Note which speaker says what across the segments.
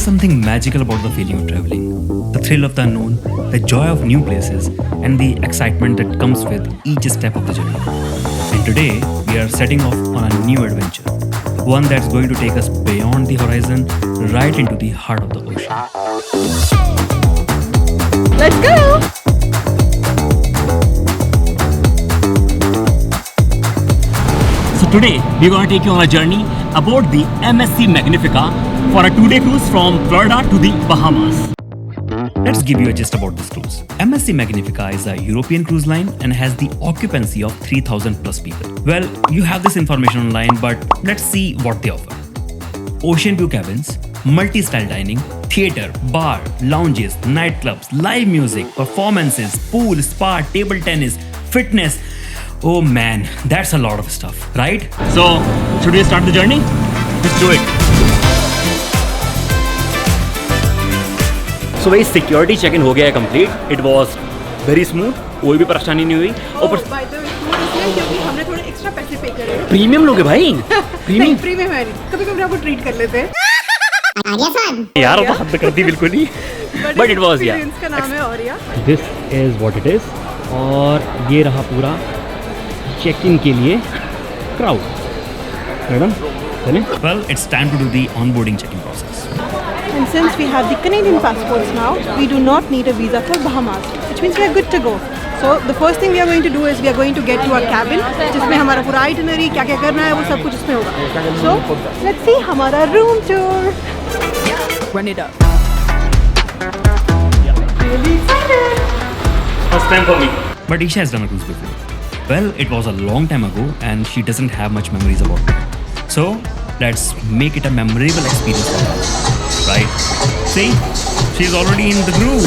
Speaker 1: is something magical about the feeling of traveling. The thrill of the unknown, the joy of new places, and the excitement that comes with each step of the journey. And today, we are setting off on a new adventure. One that's going to take us beyond the horizon, right into the heart of the ocean.
Speaker 2: Let's go!
Speaker 3: So today we're going to take you on a journey aboard the MSC Magnifica for a 2-day cruise from Florida to the Bahamas.
Speaker 1: Let's give you a gist about this cruise. MSC Magnifica is a European cruise line and has the occupancy of 3,000 plus people. Well, you have this information online, but let's see what they offer. Ocean view cabins, multi-style dining, theatre, bar, lounges, nightclubs, live music, performances, pool, spa, table tennis, fitness. Oh man, that's a lot of stuff, right?
Speaker 3: So should we start the journey? Let's do it. So भाई security check in हो गया है complete. It was very smooth, कोई भी परेशानी नहीं हुई. और
Speaker 2: बाय द वे क्योंकि हमने थोड़े एक्स्ट्रा पैसे पे करे हैं.
Speaker 3: प्रीमियम लोगे भाई.
Speaker 2: प्रीमियम है. कभी-कभी आपको ट्रीट कर लेते हैं.
Speaker 3: यार वो हद कर दी बिल्कुल ही. बट इट वाज या.
Speaker 2: इसका नाम है ऑरिया.
Speaker 3: This is what it is. और ये रहा पूरा चेक इन के लिए क्राउड. मैडम चलें.
Speaker 1: Well, it's time to do the onboarding check-in process.
Speaker 2: And since we have the Canadian passports now, we do not need a visa for Bahamas, which means we are good to go. So the first thing we are going to do is we are going to get to our cabin, जिसमें हमारा पूरा itinerary क्या-क्या करना है वो सब कुछ इसमें होगा. So let's see हमारा room tour. Run it up. Really excited.
Speaker 3: First time for me.
Speaker 1: But Isha has done a cruise before. Well, it was a long time ago and she doesn't have much memories about it. So, let's make it a memorable experience for her. Right? See? She's already in the groove.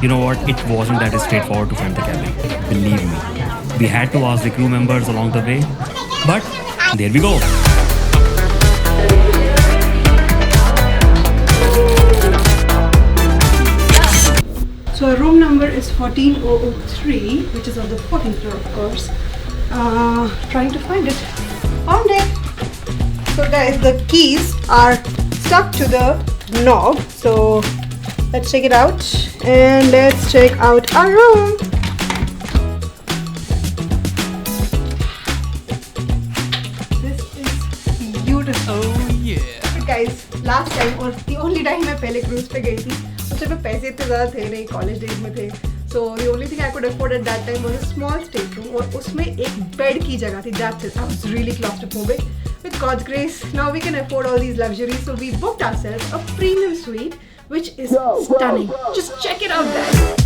Speaker 1: You know what? It wasn't that straightforward to find the cabin. Believe me. We had to ask the crew members along the way. But, there we go.
Speaker 2: So our room number is 14003, which is on the 14th floor, of course. Trying to find it. Found it. So guys, the keys are stuck to the knob. So let's check it out and let's check out our room. This is beautiful. Oh yeah. But guys, last time or the only time मैं पहले cruise पे गई थी, उससे पे पैसे इतने ज़्यादा थे नहीं, कॉलेज डेज में थे. So the only thing I could afford at that time was a small stateroom और उसमें एक बेड की जगह थी. That's it. I was really claustrophobic. With God's grace, now we can afford all these luxuries. So we booked ourselves a premium suite, which is stunning. Just check it out, guys.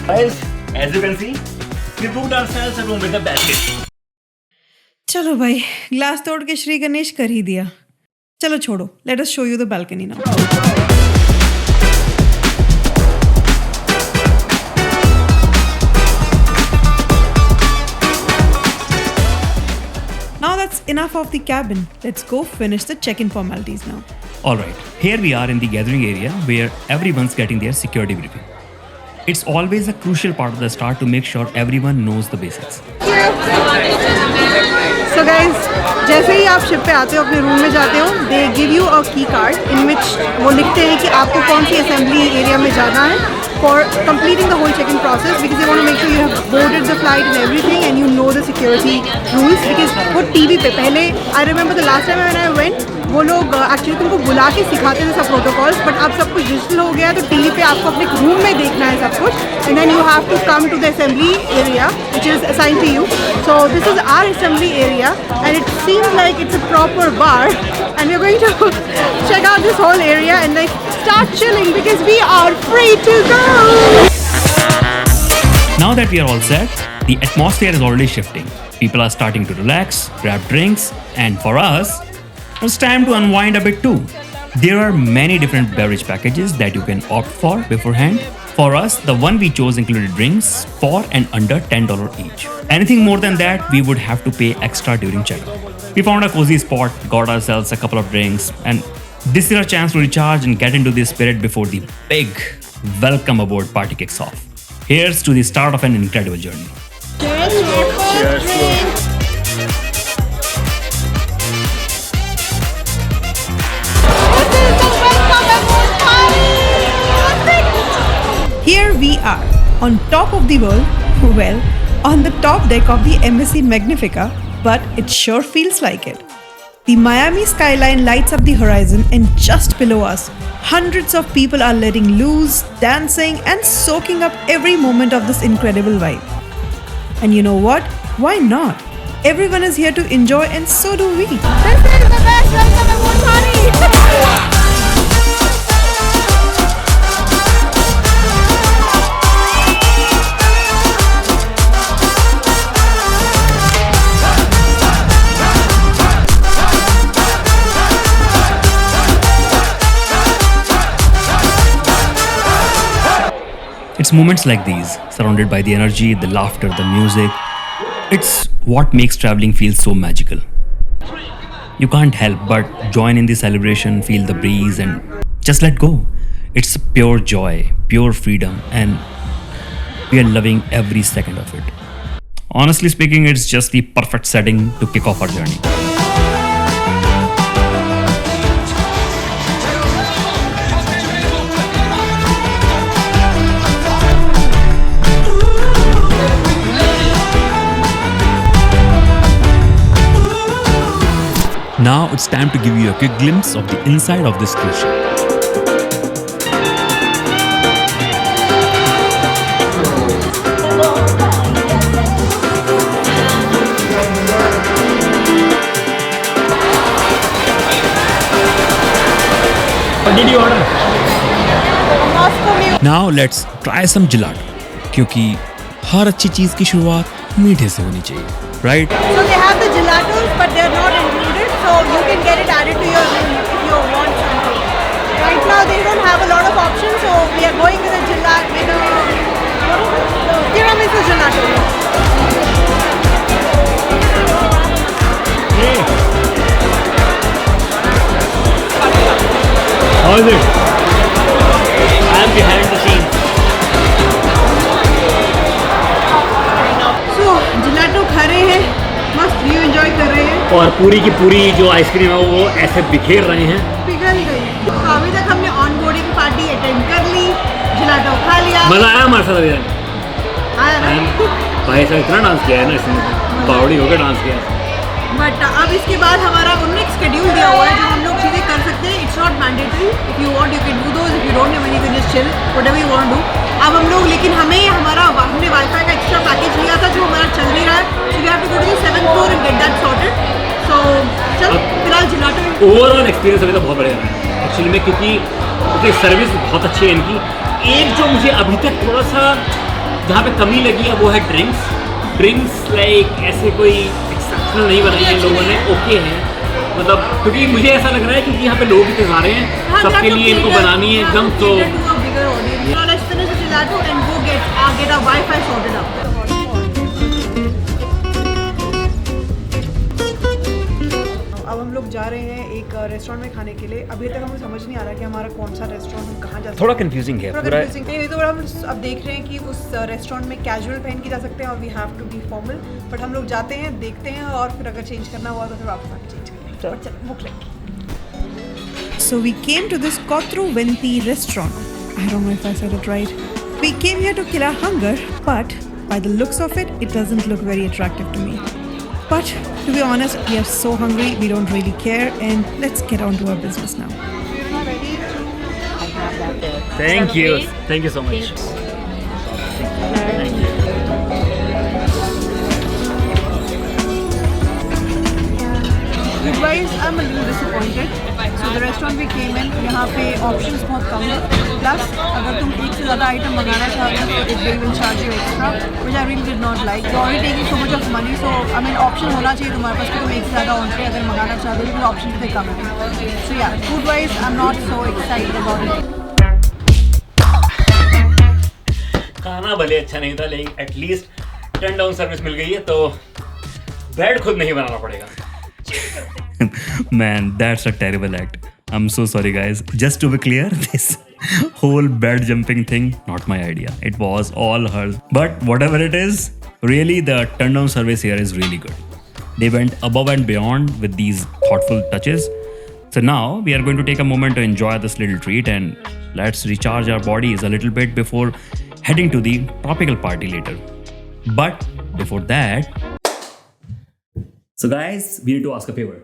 Speaker 3: Guys, as you can see, we booked ourselves a room with a basket.
Speaker 2: चलो भाई, glass तोड़ के श्री गणेश कर ही दिया. चलो छोड़ो. Let us show you the balcony now. Now that's enough of the cabin. Let's go finish the check-in formalities now.
Speaker 1: Alright, here we are in the gathering area where everyone's getting their security briefing. It's always a crucial part of the start to make sure everyone knows the basics.
Speaker 2: So guys, जैसे ही आप ship पे आते हो, अपने room में जाते हो, they give you a key card in which वो लिखते हैं कि आपको कौन सी assembly area में जाना है for completing the whole check-in process, because they want to make sure you have boarded the flight and everything and you know the security rules. Because वो TV पे पहले, I remember the last time when I went, वो लोग actually तुमको बुला के सिखाते थे सब प्रोटोकॉल्स, बट अब सब कुछ डिजिटल हो गया है. तो टीवी पे आपको अपने रूम में देखना है सब कुछ, and then you have to come to the assembly area which is assigned to you. So this is our assembly area and it seems like it's a proper bar and we are going to check out this whole area and like start chilling because we are free to go.
Speaker 1: Now that we are all set, the atmosphere is already shifting. People are starting to relax, grab drinks, and for us, it's time to unwind a bit too. There are many different beverage packages that you can opt for beforehand. For us, the one we chose included drinks for and under $10 each. Anything more than that, we would have to pay extra during check-in. We found a cozy spot, got ourselves a couple of drinks, and this is our chance to recharge and get into the spirit before the big welcome aboard party kicks off. Here's to the start of an incredible journey.
Speaker 2: Here we are, on top of the world, well, on the top deck of the MSC Magnifica, but it sure feels like it. The Miami skyline lights up the horizon, and just below us, hundreds of people are letting loose, dancing, and soaking up every moment of this incredible vibe. And you know what? Why not? Everyone is here to enjoy, and so do we.
Speaker 4: This is the best welcome aboard party!
Speaker 1: It's moments like these, surrounded by the energy, the laughter, the music. It's what makes traveling feel so magical. You can't help but join in the celebration, feel the breeze, and just let go. It's pure joy, pure freedom, and we are loving every second of it. Honestly speaking, it's just the perfect setting to kick off our journey. Now it's time to give you a quick glimpse of the inside of this cruise ship.
Speaker 3: What did you order?
Speaker 1: Now let's try some gelato. क्योंकि हर अच्छी चीज की शुरुआत मीठे से होनी चाहिए, right?
Speaker 2: So they have the gelatos, but they're not included, so you can get it added to your room if you want something. Right now they don't have a lot of options, so we are going with a gelato, tiramisu gelato.
Speaker 3: Hey. How is it? I am behind the scenes.
Speaker 2: So gelato खा रहे हैं, मस्त view enjoy कर रहे हैं।
Speaker 3: और पूरी की पूरी जो आइसक्रीम है वो ऐसे बिखेर रहे हैं।
Speaker 2: पिघल गई। तो अभी तक हमने ऑन बोर्डिंग पार्टी अटेंड कर ली, गelato खा लिया।
Speaker 3: मजा आया हमारे साथ अभी।
Speaker 2: आया ना?
Speaker 3: भाई साहब इतना डांस किया है ना इसमें, बावड़ी होकर डांस किया है।
Speaker 2: बट अब इसके बाद हमारा उन्होंने एक शेड्यूल दिया हुआ है जो हम लोग चीज़ें कर सकते हैं। It's not mandatory, if you want you can do those, if you don't have any can just chill whatever you want do. अब हम लोग लेकिन हमने वाईफाई का एक्स्ट्रा पैकेज लिया था जो हमारा चल नहीं रहा है, so we have to go to the 7th floor and get that sorted. So चल फिलहाल गelato
Speaker 3: ओवरऑल एक्सपीरियंस अभी तो बहुत बढ़िया रहा है एक्चुअली में, क्योंकि सर्विस बहुत अच्छी है इनकी। एक जो मुझे अभी तक थोड़ा सा जहाँ पे कमी लगी है वो है ड्रिंक्स लाइक ऐसे कोई एक्सेप्शनल नहीं बनाई है लोगों ने, ओके है मतलब, क्योंकि मुझे ऐसा लग रहा है क्योंकि यहाँ पे लोग इतने सारे हैं, सबके लिए इनको बनानी है एकदम। तो
Speaker 2: let's finish the gelato and go get our Wi-Fi sorted out. अब हम लोग जा रहे हैं एक रेस्टोरेंट में खाने के लिए। अभी तक हमें समझ नहीं आ रहा कि हमारा कौन सा रेस्टोरेंट, हम कहाँ जा सकते हैं।
Speaker 3: थोड़ा कंफ्यूजिंग है पूरा।
Speaker 2: नहीं तो हम अब देख रहे हैं कि उस रेस्टोरेंट में कैजुअल पहन के जा सकते हैं और we have to be formal, but हम लोग जाते हैं, देखते हैं और फिर अगर चेंज करना हुआ तो फिर वापस आके चेंज करेंगे। चल भूख लगी। So we came to this Kotru Venti restaurant. I don't know if I said it right. We came here to kill our hunger, but by the looks of it, it doesn't look very attractive to me. But to be honest, we are so hungry, we don't really care, and let's get on to our business now.
Speaker 3: Thank you so much. Thank you.
Speaker 2: Food-wise, I'm a little disappointed. So the restaurant we came in, यहाँ पे options बहुत कम है. Plus, अगर तुम एक से ज़्यादा item मंगाना चाहते हो, तो they will charge you extra, which I really did not like. You're already taking so much of money, so I mean option होना चाहिए तुम्हारे पास कि तुम एक से ज़्यादा ऑर्डर अगर मंगाना चाहते हो, तो options भी कम है. So yeah, food-wise, I'm not so excited about it.
Speaker 3: खाना भले अच्छा नहीं था लेकिन एटलीस्ट टर्न डाउन सर्विस मिल गई है, तो बेड खुद नहीं बनाना पड़ेगा।
Speaker 1: Man, that's a terrible act. I'm so sorry, guys. Just to be clear, this whole bed jumping thing, not my idea. It was all hers. But whatever it is, really the turn-down service here is really good. They went above and beyond with these thoughtful touches. So now we are going to take a moment to enjoy this little treat and let's recharge our bodies a little bit before heading to the tropical party later. But before that, so guys, we need to ask a favor.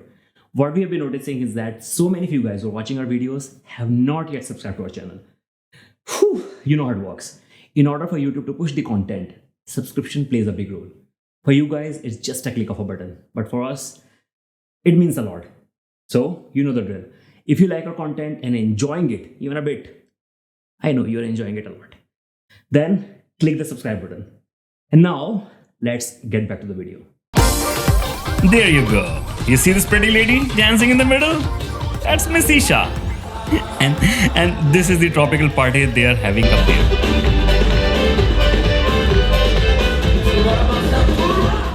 Speaker 1: What we have been noticing is that so many of you guys who are watching our videos have not yet subscribed to our channel. Whew, you know how it works. In order for YouTube to push the content, subscription plays a big role. For you guys, it's just a click of a button. But for us, it means a lot. So, you know the drill. If you like our content and enjoying it, even a bit, I know you're enjoying it a lot, then click the subscribe button. And now, let's get back to the video. There you go. You see this pretty lady dancing in the middle? That's Miss Isha. And this is the tropical party they are having up there.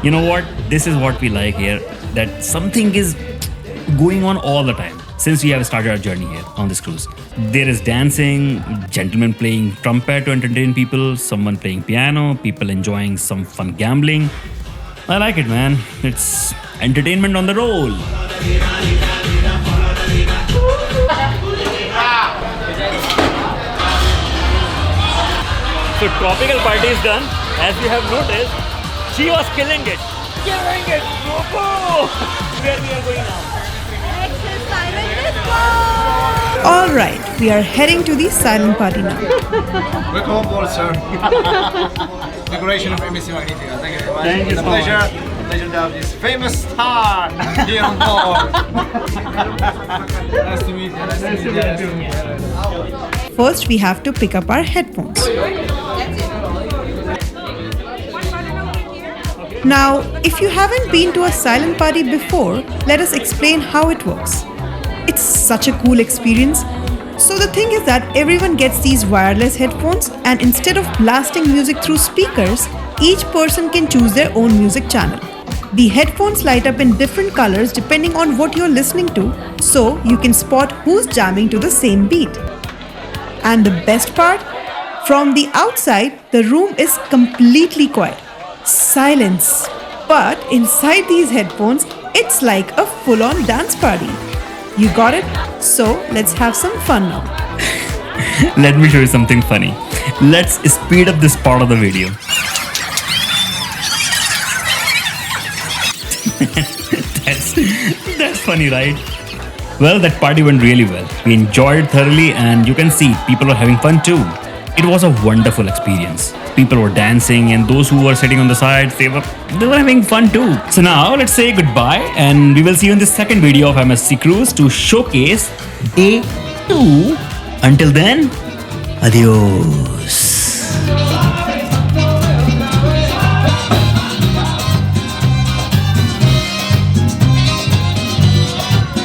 Speaker 1: You know what? This is what we like here. That something is going on all the time since we have started our journey here on this cruise. There is dancing, gentlemen playing trumpet to entertain people, someone playing piano, people enjoying some fun gambling. I like it, man. It's entertainment on the roll.
Speaker 3: So tropical party is done. As you have noticed, she was killing it. Killing it! Whoa! Where we are going now?
Speaker 2: All right, we are heading to the silent party now.
Speaker 5: Welcome on board, sir. Decoration of MSC Magnifica. Thank you very much.
Speaker 3: Thank you
Speaker 5: It's a
Speaker 3: so much.
Speaker 5: pleasure to have this famous star here on board. Nice to meet you. Nice to meet you.
Speaker 2: First, we have to pick up our headphones. Now, if you haven't been to a silent party before, let us explain how it works. It's such a cool experience. So the thing is that everyone gets these wireless headphones, and instead of blasting music through speakers, each person can choose their own music channel. The headphones light up in different colors depending on what you're listening to, so you can spot who's jamming to the same beat. And the best part? From the outside, the room is completely quiet. Silence. But inside these headphones, it's like a full-on dance party. You got it? So let's have some fun now.
Speaker 1: Let me show you something funny. Let's speed up this part of the video. That's funny, right? Well, that party went really well. We enjoyed it thoroughly, and you can see people were having fun too. It was a wonderful experience. People were dancing, and those who were sitting on the sides, they were having fun too. So now let's say goodbye, and we will see you in the second video of MSC Cruise to showcase day 2. Until then, adios.